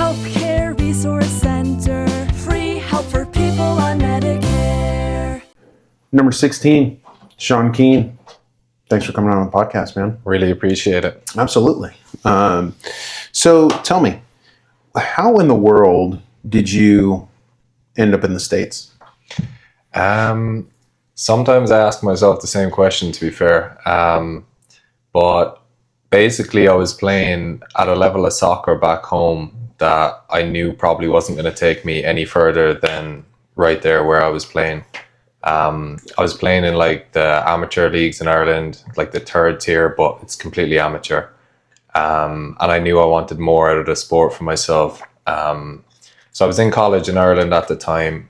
Healthcare Resource Center. Free help for people on Medicare. Number 16, Sean Keane. Thanks for coming on the podcast, man. Really appreciate it. Absolutely. So tell me, how in the world did you end up in the States? Sometimes I ask myself the same question, to be fair. But basically, I was playing at a level of soccer back home that I knew probably wasn't going to take me any further than right there where I was playing. I was playing in like the amateur leagues in Ireland, like the third tier, but it's completely amateur. And I knew I wanted more out of the sport for myself. So I was in college in Ireland at the time,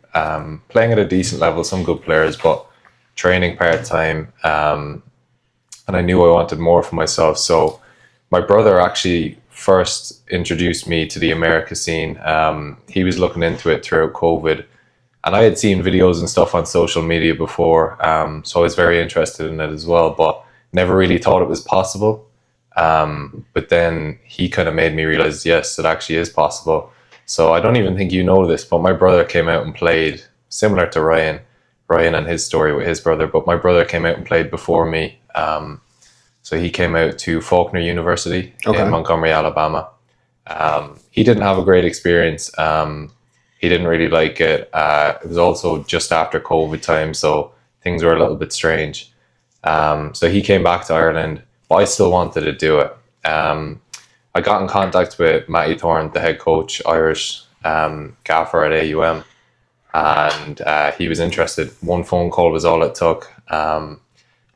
playing at a decent level, some good players, but training part-time. And I knew I wanted more for myself. So my brother actually first introduced me to the America scene. He was looking into it throughout COVID. And I had seen videos and stuff on social media before, so I was very interested in it as well, but never really thought it was possible. But then he kind of made me realize, yes, it actually is possible. So I don't even think you know this, but my brother came out and played, similar to Ryan and his story with his brother, but my brother came out and played before me. So he came out to Faulkner University in Montgomery, Alabama. He didn't have a great experience. He didn't really like it. It was also just after COVID time, so things were a little bit strange. So he came back to Ireland, but I still wanted to do it. I got in contact with Matty Thorne, the head coach, Irish gaffer at AUM, and he was interested. One phone call was all it took.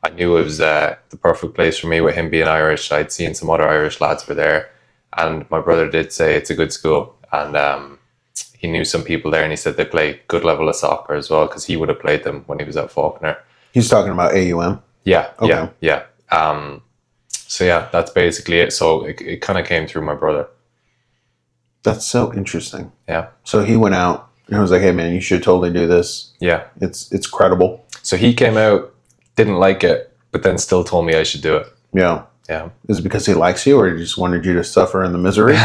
I knew it was the perfect place for me with him being Irish. I'd seen some other Irish lads were there, and my brother did say it's a good school, and he knew some people there, and he said they play good level of soccer as well, because he would have played them when he was at Faulkner. He's talking about AUM? Yeah, okay. yeah. So yeah, that's basically it. So it kind of came through my brother. That's so interesting. Yeah. So he went out and was like, hey man, you should totally do this. Yeah. It's credible. So he came out, didn't like it, but then still told me I should do it. Yeah. Yeah. Is it because he likes you, or he just wanted you to suffer in the misery?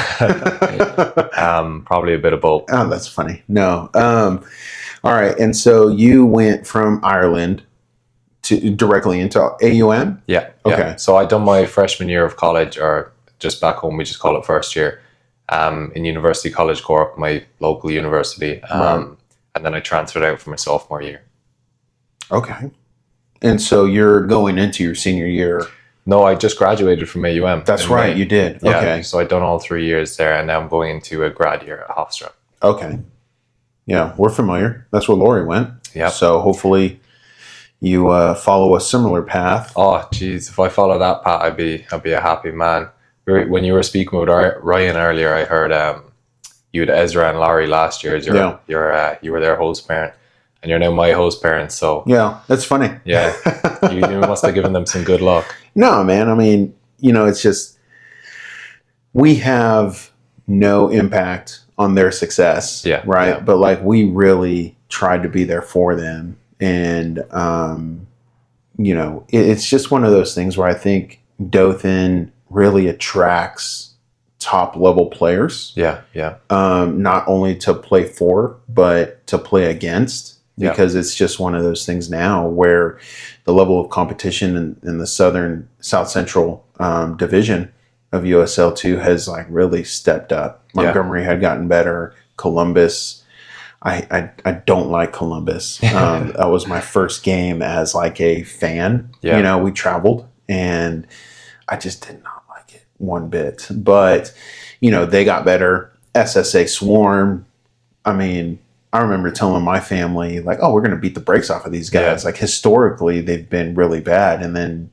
Probably a bit of both. Oh, that's funny. No. All right. And so you went from Ireland to directly into AUM? Yeah. Okay. Yeah. So I done my freshman year of college, or just back home, we just call it first year, in University College Cork, my local university. And then I transferred out for my sophomore year. Okay. And so you're going into your senior year. No, I just graduated from AUM. That's right, you did. Yeah, okay. So I'd done all 3 years there, and now I'm going into a grad year at Hofstra. Okay. Yeah, we're familiar. That's where Lori went. Yeah. So hopefully you follow a similar path. Oh, geez, if I follow that path, I'd be a happy man. When you were speaking with Ryan earlier, I heard you had Ezra and Laurie last year as you were their host parent. And you're now my host parent, so... Yeah, that's funny. Yeah, you must have given them some good luck. No, man, I mean, it's just... We have no impact on their success, right? Yeah. But, we really tried to be there for them. And, it's just one of those things where I think Dothan really attracts top-level players. Yeah, yeah. Not only to play for, but to play against. Because it's just one of those things now where the level of competition in the South Central division of USL2 has really stepped up. Montgomery had gotten better. Columbus, I don't like Columbus. That was my first game as a fan. Yeah. We traveled and I just did not like it one bit. But, they got better. SSA Swarm, I remember telling my family, we're going to beat the brakes off of these guys. Yeah. Historically, they've been really bad, and then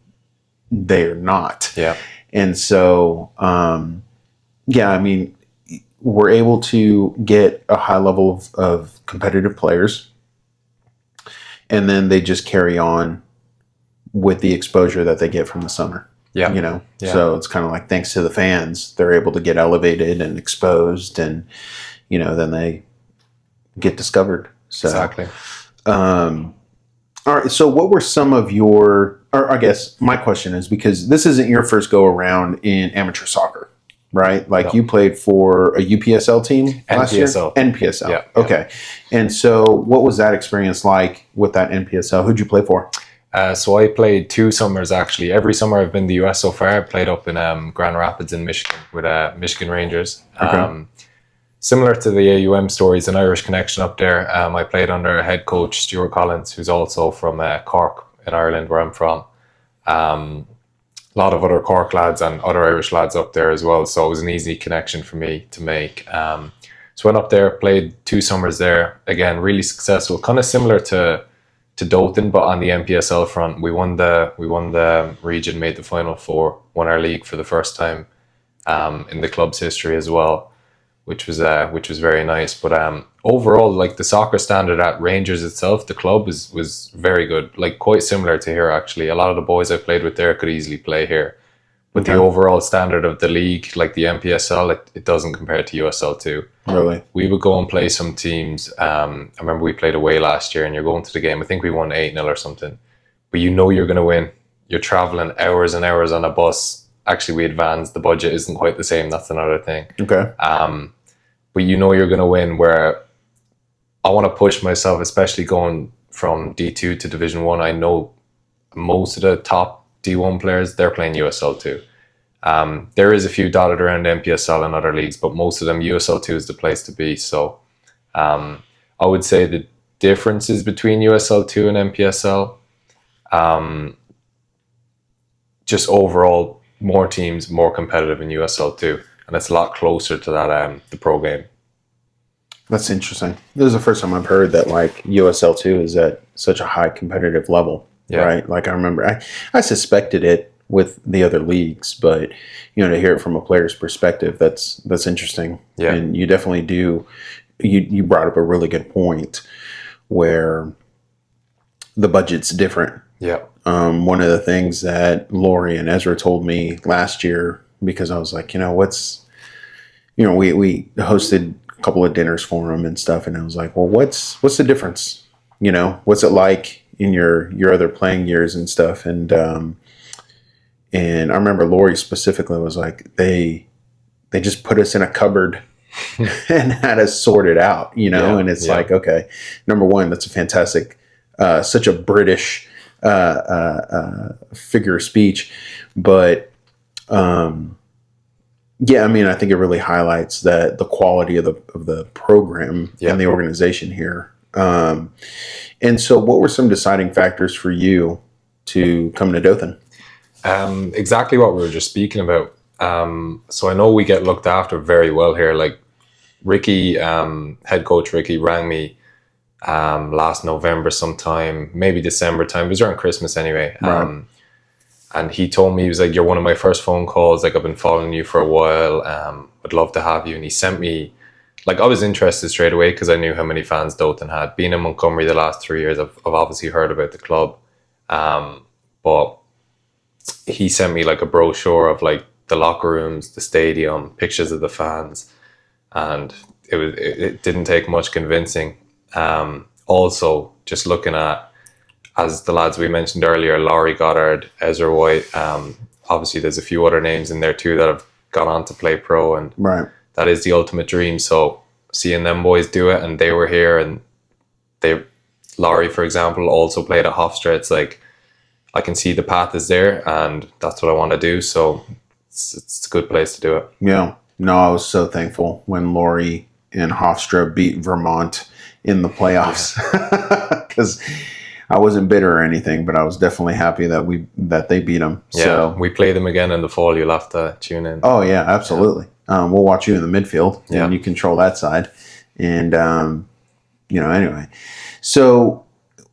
they're not. Yeah. And so, we're able to get a high level of competitive players, and then they just carry on with the exposure that they get from the summer. Yeah. Yeah. So it's kind of thanks to the fans, they're able to get elevated and exposed, and, then they get discovered. So, exactly. All right. So what were some of or I guess my question is, because this isn't your first go around in amateur soccer. right? Like No. you played for a UPSL team last year? NPSL. NPSL. Yeah. Okay. And so what was that experience like with that NPSL? Who'd you play for? So I played 2 summers actually. Every summer I've been in the US so far. I played up in Grand Rapids in Michigan with Michigan Rangers. Okay. Similar to the AUM stories, an Irish connection up there. I played under head coach Stuart Collins, who's also from Cork in Ireland, where I'm from. A lot of other Cork lads and other Irish lads up there as well. So it was an easy connection for me to make. So went up there, played 2 summers there. Again, really successful, kind of similar to Dothan, but on the NPSL front, we won the region, made the Final Four, won our league for the first time in the club's history as well, which was very nice. But overall, like the soccer standard at Rangers itself, the club was very good, like quite similar to here actually. A lot of the boys I played with there could easily play here. But the overall standard of the league, like the NPSL, it doesn't compare to USL2. Really? We would go and play some teams. I remember we played away last year and you're going to the game. I think we won 8-0 or something. But you know you're going to win. You're traveling hours and hours on a bus. Actually, we had vans. The budget isn't quite the same. That's another thing. Okay. But you know you're going to win, where I want to push myself, especially going from D2 to Division 1. I know most of the top D1 players, they're playing USL2. There is a few dotted around NPSL and other leagues, but most of them, USL2 is the place to be. So I would say the differences between USL2 and NPSL, just overall, more teams, more competitive in USL2. And it's a lot closer to that, the pro game. That's interesting. This is the first time I've heard that like USL2 is at such a high competitive level, right? Like I remember, I suspected it with the other leagues, but to hear it from a player's perspective, that's interesting. Yeah. And you definitely do. You brought up a really good point where the budget's different. Yeah. One of the things that Lori and Ezra told me last year, because I was like, we hosted a couple of dinners for them and stuff, and I was like, well, what's the difference? What's it like in your other playing years and stuff? And I remember Lori specifically was like, they just put us in a cupboard and had us sort it out, and it's like, okay, number one, that's a fantastic, such a British figure of speech, but I think it really highlights that the quality of the program and the organization here. And so what were some deciding factors for you to come to Dothan? Exactly what we were just speaking about. So I know we get looked after very well here. Like Ricky, head coach Ricky, rang me last November sometime, maybe December time. It was around Christmas anyway. Right. And he told me, he was like, you're one of my first phone calls. Like, I've been following you for a while. Would love to have you. And he sent me, like, I was interested straight away because I knew how many fans Dothan had. Being in Montgomery the last 3 years, I've obviously heard about the club. But he sent me like a brochure of like the locker rooms, the stadium, pictures of the fans. And it didn't take much convincing. Also, just looking at, as the lads we mentioned earlier, Laurie Goddard, Ezra White, obviously there's a few other names in there too that have gone on to play pro, and that is the ultimate dream. So seeing them boys do it, and they were here, and Laurie, for example, also played at Hofstra. It's like, I can see the path is there, and that's what I want to do. So it's a good place to do it. Yeah. No, I was so thankful when Laurie and Hofstra beat Vermont in the playoffs, because I wasn't bitter or anything, but I was definitely happy that they beat them. Yeah, so we play them again in the fall. You'll have to tune in. Oh yeah, absolutely. We'll watch you in the midfield, and you control that side. And anyway. So,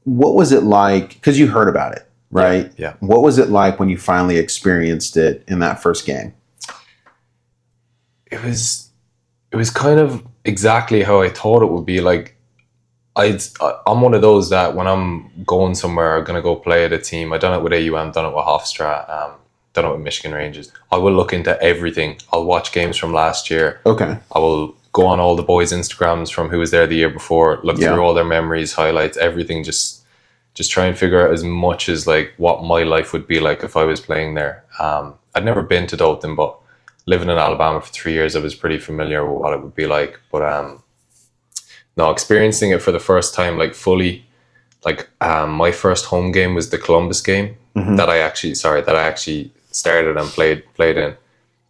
what was it like? Because you heard about it, right? Yeah. What was it like when you finally experienced it in that first game? It was kind of exactly how I thought it would be. Like, I'm one of those that when I'm going somewhere, I'm going to go play at a team. I've done it with AUM, done it with Hofstra, done it with Michigan Rangers. I will look into everything. I'll watch games from last year. Okay. I will go on all the boys' Instagrams from who was there the year before, look through all their memories, highlights, everything. Just try and figure out as much as like what my life would be like if I was playing there. I'd never been to Dothan, but living in Alabama for 3 years, I was pretty familiar with what it would be like. But no, experiencing it for the first time, like fully, like my first home game was the Columbus game that I actually started and played in, and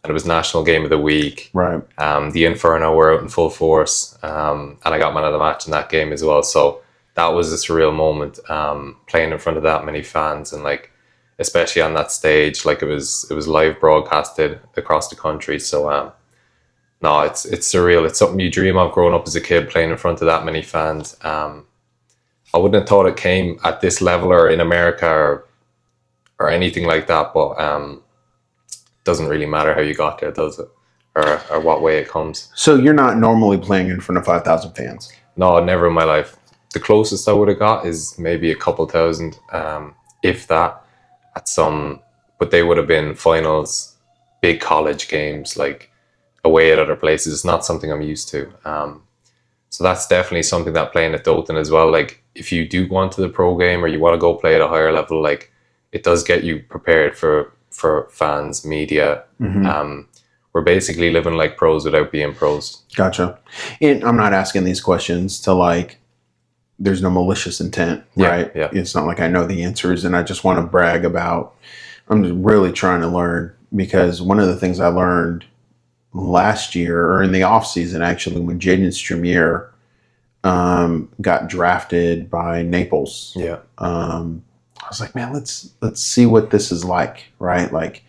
it was National Game of the Week. Right. The Inferno were out in full force, and I got man of the match in that game as well. So that was a surreal moment, playing in front of that many fans, and like, especially on that stage, like it was live broadcasted across the country. So no, it's surreal. It's something you dream of growing up as a kid, playing in front of that many fans. I wouldn't have thought it came at this level or in America or anything like that, but doesn't really matter how you got there, does it? Or what way it comes. So you're not normally playing in front of 5,000 fans? No, never in my life. The closest I would have got is maybe a couple thousand, if that, at some, but they would have been finals, big college games, like away at other places. It's not something I'm used to. So that's definitely something that playing at Dothan as well, like if you do go onto the pro game or you want to go play at a higher level, like it does get you prepared for fans, media. We're basically living like pros without being pros. Gotcha. And I'm not asking these questions to like, there's no malicious intent, right? Yeah. It's not like I know the answers and I just want to brag about, I'm just really trying to learn, because one of the things I learned last year, or in the off season actually, when Jaden Strumier got drafted by Naples. Yeah. I was like, man, let's see what this is like, right? Like,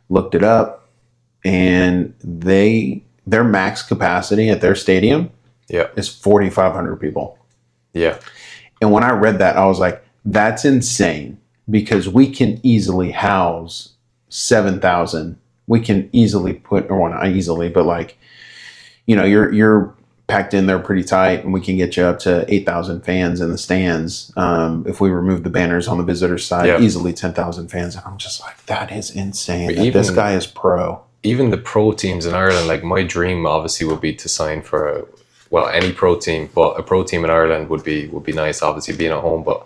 looked it up, and their max capacity at their stadium is 4,500 people. Yeah. And when I read that, I was like, that's insane, because we can easily house 7,000. We can easily put, or well, not easily, but like, you know, you're packed in there pretty tight, and we can get you up to 8,000 fans in the stands. If we remove the banners on the visitor side, easily 10,000 fans. And I'm just like, that is insane. That this guy is pro. Even the pro teams in Ireland, like my dream obviously would be to sign for any pro team, but a pro team in Ireland would be nice, obviously being at home. But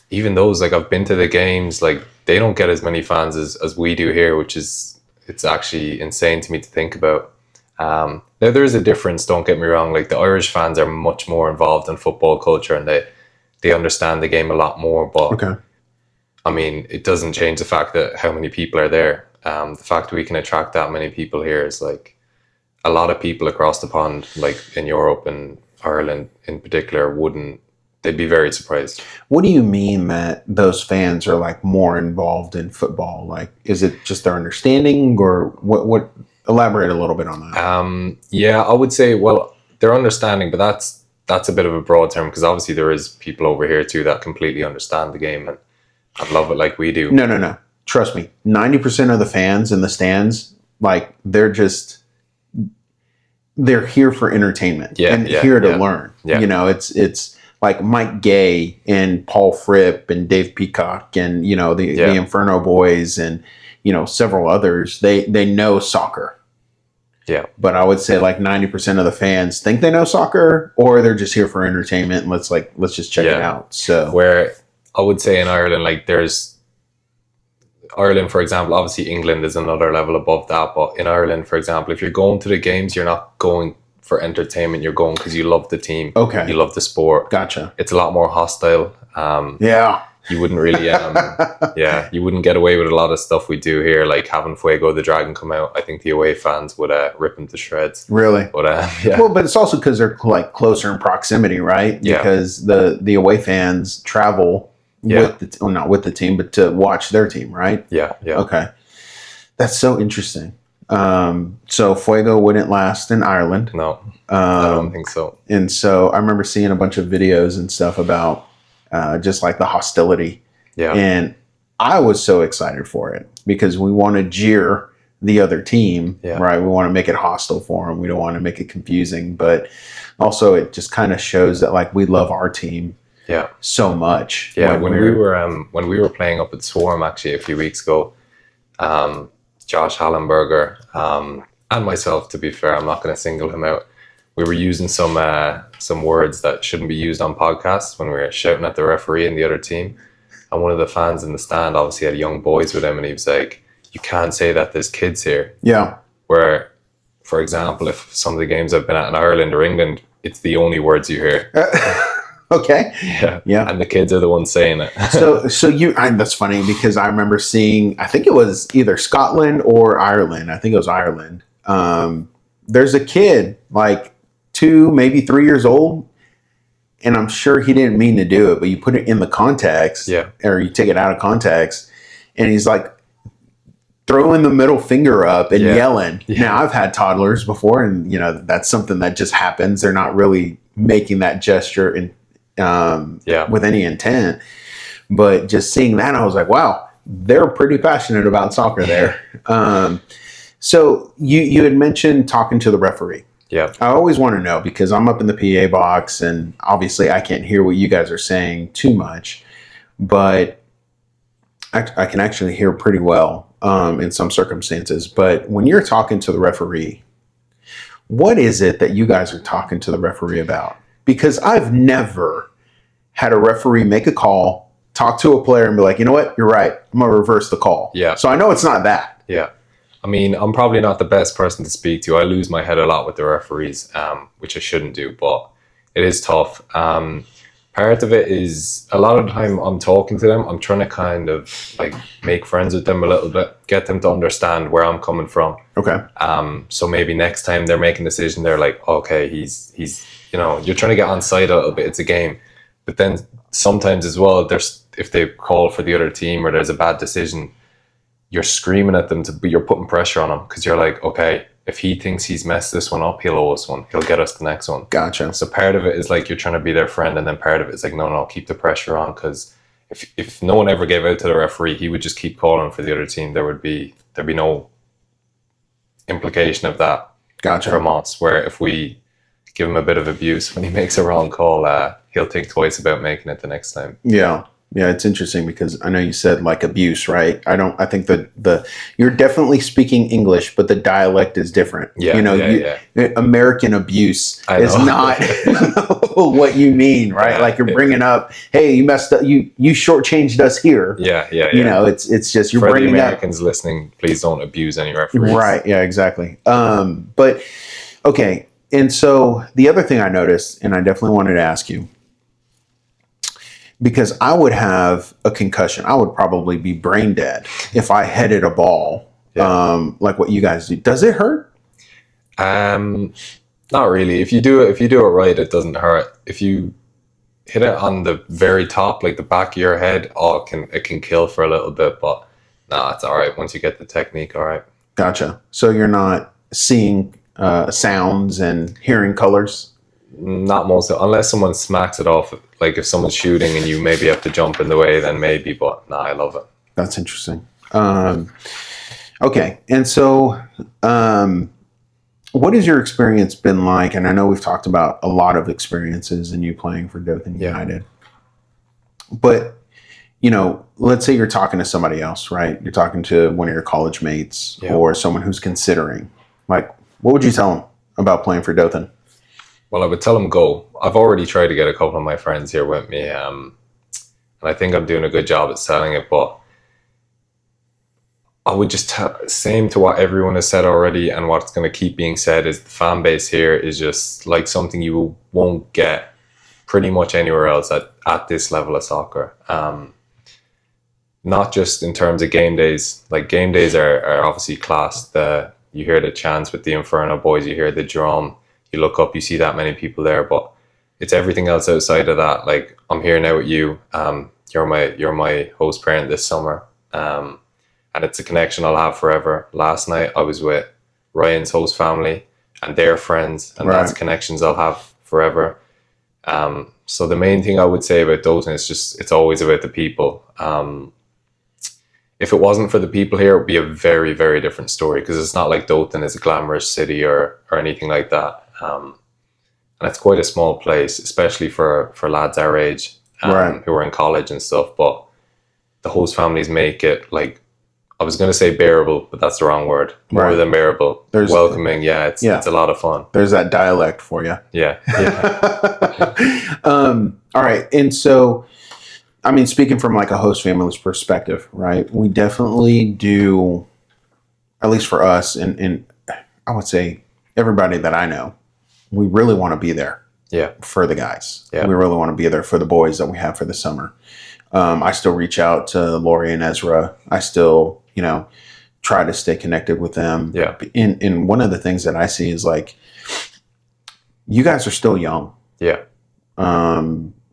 even those, like I've been to the games, like they don't get as many fans as we do here, which is, it's actually insane to me to think about. Now there is a difference, don't get me wrong, like the Irish fans are much more involved in football culture, and they understand the game a lot more, but I mean, it doesn't change the fact that how many people are there. The fact that we can attract that many people here is like, a lot of people across the pond, like in Europe and Ireland in particular, they'd be very surprised. What do you mean that those fans are like more involved in football? Like, is it just their understanding, or what? Elaborate a little bit on that. Yeah, I would say, well, their understanding, but that's a bit of a broad term, because obviously there is people over here too that completely understand the game and love it like we do. No. Trust me, 90% of the fans in the stands, like they're here for entertainment and here to learn. Yeah. You know, it's like Mike Gay and Paul Fripp and Dave Peacock and, you know, the Inferno boys and, you know, several others, they know soccer. Yeah. But I would say like 90% of the fans think they know soccer, or they're just here for entertainment and let's just check it out. So where I would say in Ireland, like there's Ireland, for example, obviously England is another level above that. But in Ireland, for example, if you're going to the games, you're not going for entertainment. You're going because you love the team. Okay. You love the sport. Gotcha. It's a lot more hostile. You wouldn't really, you wouldn't get away with a lot of stuff we do here, like having Fuego the Dragon come out. I think the away fans would rip him to shreds. Really? But Well, but it's also because they're like closer in proximity, right? Because the away fans travel with not with the team, but to watch their team, right? Yeah. Okay, that's so interesting. So Fuego wouldn't last in Ireland. No, I don't think so. And so I remember seeing a bunch of videos and stuff about just like the hostility. Yeah. And I was so excited for it because we want to jeer the other team, right? We want to make it hostile for them. We don't want to make it confusing, but also it just kind of shows that like we love our team so much. Yeah. When we were playing up at Swarm actually a few weeks ago, Josh Hallenberger and myself, to be fair, I'm not going to single him out. We were using some words that shouldn't be used on podcasts when we were shouting at the referee and the other team. And one of the fans in the stand obviously had young boys with him, and he was like, "You can't say that, there's kids here." Yeah. Where, for example, if some of the games I've been at in Ireland or England, it's the only words you hear. Okay. Yeah. And the kids are the ones saying it. That's funny because I remember seeing, I think it was either Scotland or Ireland. I think it was Ireland. There's a kid like 2, maybe 3 years old. And I'm sure he didn't mean to do it, but you put it in the context, or you take it out of context, and he's like throwing the middle finger up and yelling. Yeah. Now, I've had toddlers before, and that's something that just happens. They're not really making that gesture with any intent. But just seeing that, I was like, wow, they're pretty passionate about soccer there. So you had mentioned talking to the referee. Yeah. I always want to know because I'm up in the PA box and obviously I can't hear what you guys are saying too much, but I can actually hear pretty well in some circumstances. But when you're talking to the referee, what is it that you guys are talking to the referee about? Because I've never had a referee make a call, talk to a player and be like, you know what, you're right, I'm going to reverse the call. Yeah. So I know it's not that. Yeah. I mean, I'm probably not the best person to speak to. I lose my head a lot with the referees, which I shouldn't do, but it is tough. Part of it is a lot of the time I'm talking to them, I'm trying to kind of like make friends with them a little bit, get them to understand where I'm coming from. Okay. So maybe next time they're making a decision, they're like, okay, he's you're trying to get on side a little bit. It's a game. But then sometimes as well, if they call for the other team or there's a bad decision, you're screaming at them but you're putting pressure on him because you're like, okay, if he thinks he's messed this one up, he'll owe us one. He'll get us the next one. Gotcha. So part of it is like you're trying to be their friend, and then part of it is like, no, keep the pressure on, because if no one ever gave out to the referee, he would just keep calling for the other team. There'd be no implication of that. Gotcha. From us, where if we give him a bit of abuse when he makes a wrong call, he'll think twice about making it the next time. Yeah, it's interesting because I know you said like abuse, right? I think that you're definitely speaking English, but the dialect is different. Yeah, American abuse is not what you mean, right? Like you're bringing up, hey, you messed up, you shortchanged us here. Yeah. It's just you're for bringing the Americans listening, please don't abuse any referees. Right? Yeah, exactly. But okay, and so the other thing I noticed, and I definitely wanted to ask you, because I would have a concussion. I would probably be brain dead if I headed a ball like what you guys do. Does it hurt? Not really. If you do it right, it doesn't hurt. If you hit it on the very top, like the back of your head, it can kill for a little bit, but it's all right once you get the technique. All right. Gotcha. So you're not seeing sounds and hearing colors? Not most, unless someone smacks it off. Like if someone's shooting and you maybe have to jump in the way, then maybe. But I love it. That's interesting. Okay, and so what has your experience been like? And I know we've talked about a lot of experiences in you playing for Dothan United. But let's say you're talking to somebody else, right? You're talking to one of your college mates or someone who's considering. Like, what would you tell them about playing for Dothan? Well, I would tell them go. I've already tried to get a couple of my friends here with me, and I think I'm doing a good job at selling it, but I would just same to what everyone has said already, and what's going to keep being said is the fan base here is just like something you won't get pretty much anywhere else at this level of soccer. Not just in terms of game days. Like game days are obviously class. You hear the chants with the Inferno boys, you hear the drum. You look up, you see that many people there, but it's everything else outside of that. Like I'm here now with you. You're my host parent this summer, and it's a connection I'll have forever. Last night I was with Ryan's host family and their friends, and that's connections I'll have forever. So the main thing I would say about Dothan is just it's always about the people. If it wasn't for the people here, it would be a very, very different story, because it's not like Dothan is a glamorous city or anything like that. And it's quite a small place, especially for lads our age who are in college and stuff. But the host families make it, like, I was going to say bearable, but that's the wrong word. More than bearable. There's welcoming. It's a lot of fun. There's that dialect for you. Yeah. All right. And so, I mean, speaking from like a host family's perspective, right? We definitely do, at least for us, and I would say everybody that I know, we really want to be there for the guys. Yeah. We really want to be there for the boys that we have for the summer. I still reach out to Lori and Ezra. I still, try to stay connected with them. Yeah. And one of the things that I see is like, you guys are still young. Yeah.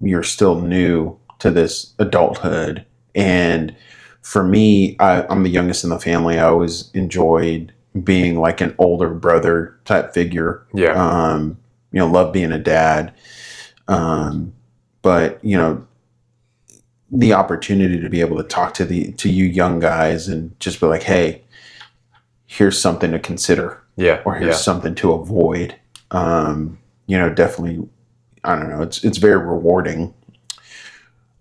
You're still new to this adulthood. And for me, I'm the youngest in the family. I always enjoyed being like an older brother type figure. Yeah. Love being a dad. But, the opportunity to be able to talk to you young guys and just be like, hey, here's something to consider. Yeah. Or here's something to avoid. Definitely, I don't know. It's very rewarding.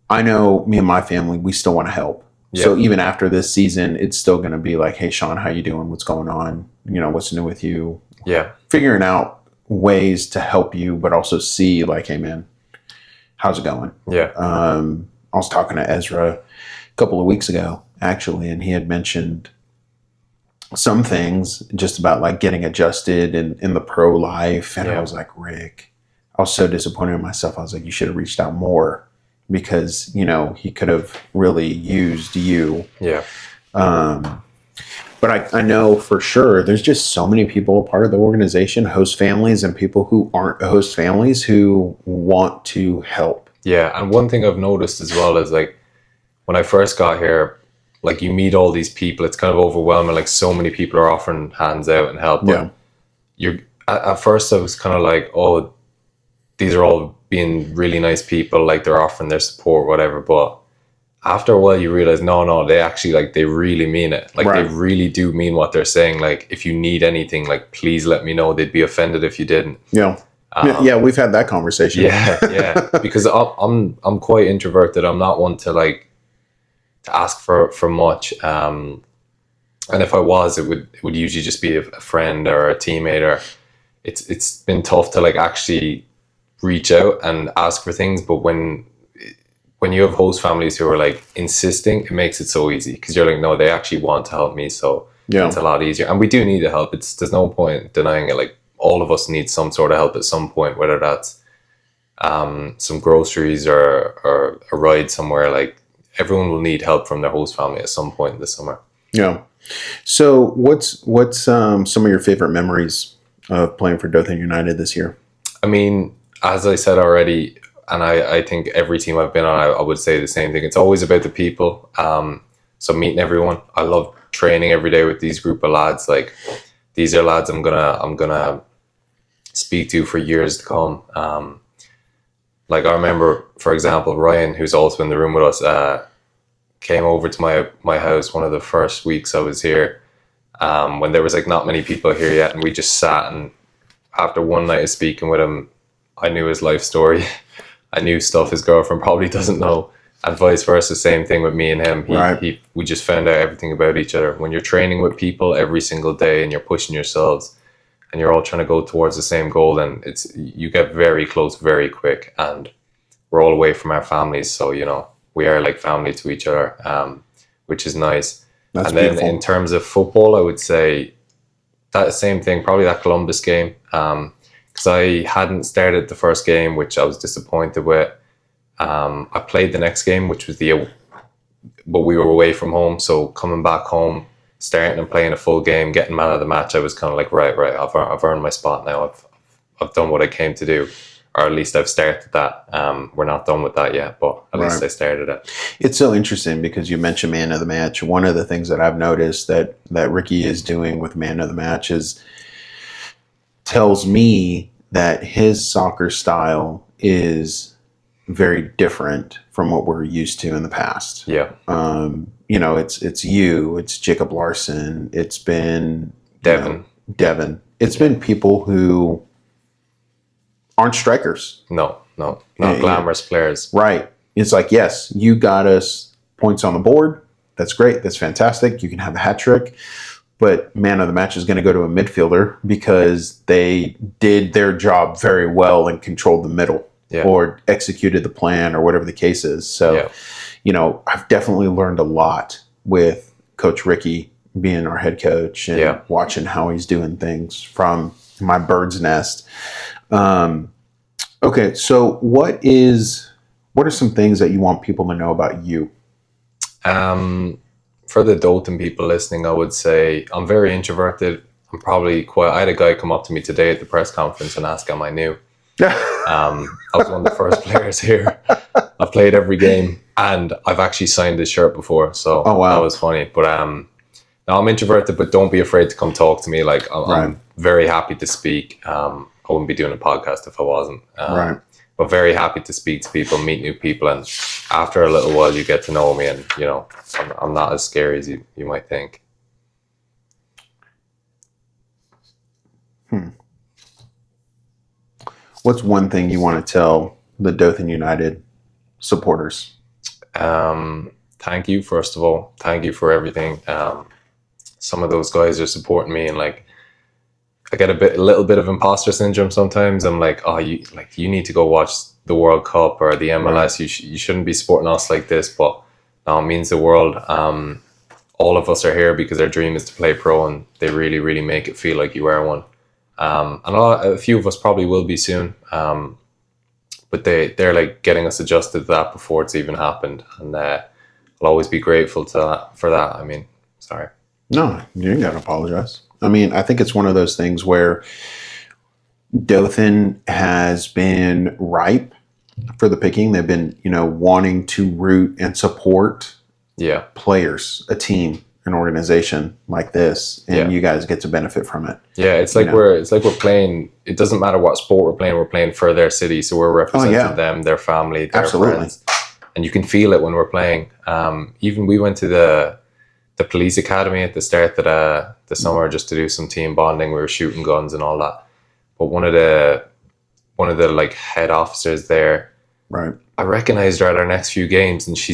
I know me and my family, we still want to help. Yeah. So even after this season, it's still going to be like, hey, Sean, how you doing? What's going on? What's new with you? Yeah. Figuring out ways to help you, but also see like, hey, man, how's it going? Yeah. I was talking to Ezra a couple of weeks ago, actually, and he had mentioned some things just about like getting adjusted in the pro life. And I was like, Rick, I was so disappointed in myself. I was like, you should have reached out more because, he could have really used you. Yeah. But I know for sure there's just so many people a part of the organization, host families and people who aren't host families who want to help. Yeah. And one thing I've noticed as well is like when I first got here, like you meet all these people, it's kind of overwhelming. Like so many people are offering hands out and help. But at first I was kind of like, oh, these are all being really nice people. Like they're offering their support, whatever. But after a while you realize, no, they actually like, they really mean it. Like they really do mean what they're saying. Like if you need anything, like, please let me know. They'd be offended if you didn't. Yeah. We've had that conversation. Yeah. Because I'm quite introverted. I'm not one to like, to ask for much. And if I was, it would usually just be a friend or a teammate, or it's been tough to like actually reach out and ask for things. But when you have host families who are like insisting, it makes it so easy because you're like, no, they actually want to help me. So it's a lot easier. And we do need the help. There's no point denying it. Like all of us need some sort of help at some point, whether that's some groceries or a ride somewhere. Like everyone will need help from their host family at some point in the summer. Yeah. So what's some of your favorite memories of playing for Dothan United this year? I mean, as I said already, and I think every team I've been on, I would say the same thing. It's always about the people. So meeting everyone. I love training every day with these group of lads. Like these are lads I'm gonna speak to for years to come. Like I remember, for example, Ryan, who's also in the room with us, came over to my house one of the first weeks I was here, when there was like not many people here yet, and we just sat, and after one night of speaking with him, I knew his life story. I knew stuff his girlfriend probably doesn't know, and vice versa. Same thing with me and him. We just found out everything about each other. When you're training with people every single day and you're pushing yourselves and you're all trying to go towards the same goal, then you get very close very quick. And we're all away from our families, so we are like family to each other, which is nice. That's and then beautiful. In terms of football, I would say that same thing, probably that Columbus game, because I hadn't started the first game, which I was disappointed with. I played the next game, which was but we were away from home, so coming back home, starting and playing a full game, getting man of the match, I was kind of like, right, I've earned my spot now. I've done what I came to do. Or at least I've started that. We're not done with that yet, but at least I started it. It's so interesting because you mentioned man of the match. One of the things that I've noticed that Ricky is doing with man of the match tells me that his soccer style is very different from what we're used to in the past. Yeah. It's Jacob Larson. It's been Devin. It's been people who aren't strikers. No, not glamorous players. Right. It's like, yes, you got us points on the board. That's great. That's fantastic. You can have a hat trick. But man of the match is going to go to a midfielder because they did their job very well and controlled the middle or executed the plan or whatever the case is. So, I've definitely learned a lot with Coach Ricky being our head coach and watching how he's doing things from my bird's nest. Okay, so what are some things that you want people to know about you? For the Dothan people listening, I would say I'm very introverted. I'm probably I had a guy come up to me today at the press conference and ask how I knew. I was one of the first players here. I've played every game and I've actually signed his shirt before. So that was funny. But no, I'm introverted, but don't be afraid to come talk to me. Like I'm very happy to speak. I wouldn't be doing a podcast if I wasn't. But very happy to speak to people, meet new people. And after a little while, you get to know me. And, you know, I'm not as scary as you might think. What's one thing you want to tell the Dothan United supporters? Thank you, first of all. Thank you for everything. Some of those guys are supporting me, and like I get a little bit of imposter syndrome sometimes. I'm like, oh, you need to go watch the World Cup or the MLS. You shouldn't be supporting us like this, but no, it means the world. All of us are here because our dream is to play pro, and they really, really make it feel like you are one. And a few of us probably will be soon. But they're like getting us adjusted to that before it's even happened, and I'll always be grateful for that. I mean, sorry. No, you ain't got to apologize. I mean, I think it's one of those things where Dothan has been ripe for the picking. They've been, wanting to root and support players, a team, an organization like this, and you guys get to benefit from it. Yeah, it's like we're playing. It doesn't matter what sport we're playing. We're playing for their city, so we're representing them, their family, their friends, and you can feel it when we're playing. Even we went to the police academy at the start of the summer just to do some team bonding. We were shooting guns and all that. But one of the like head officers there, I recognized her at our next few games, and she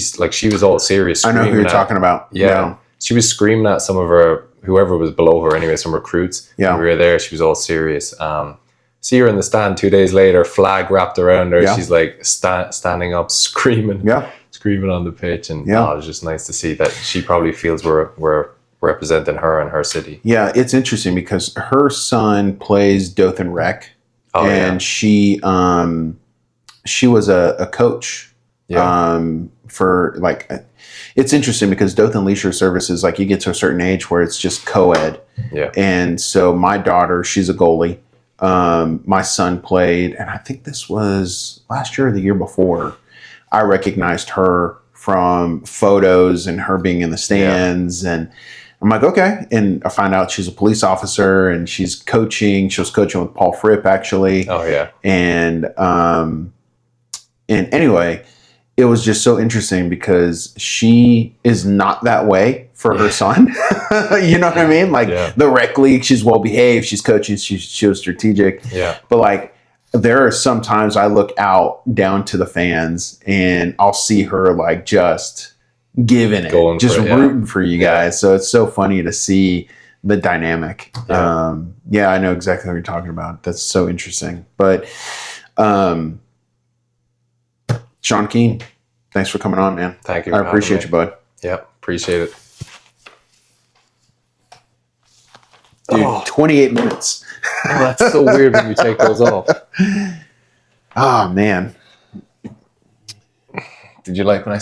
was all serious. I know who you're talking about. Yeah. She was screaming at some of whoever was below her anyway, some recruits. Yeah. We were there. She was all serious. See her in the stand 2 days later, flag wrapped around her. Yeah. She's like standing up, screaming. Yeah. Screaming on the pitch, and it was just nice to see that she probably feels we're representing her and her city. Yeah, it's interesting because her son plays Dothan Rec, and she was a coach for like. It's interesting because Dothan Leisure Services, like you get to a certain age where it's just co-ed, and so my daughter, she's a goalie. My son played, and I think this was last year or the year before. I recognized her from photos and her being in the stands, and I'm like, okay. And I find out she's a police officer and she's coaching. She was coaching with Paul Fripp, actually. Oh, yeah. And anyway, it was just so interesting because she is not that way for her son. You know what I mean? Like the rec league, she's well behaved. She's coaching. She was strategic. Yeah. But like, there are some times I look out down to the fans and I'll see her like just giving it, just rooting for you guys. So it's so funny to see the dynamic. I know exactly what you're talking about. That's so interesting. But Sean Keane, thanks for coming on, man. Thank you. I appreciate you, bud. Yeah, appreciate it. Dude, 28 minutes. Oh, that's so weird when you take those off. Oh, man. Did you like when I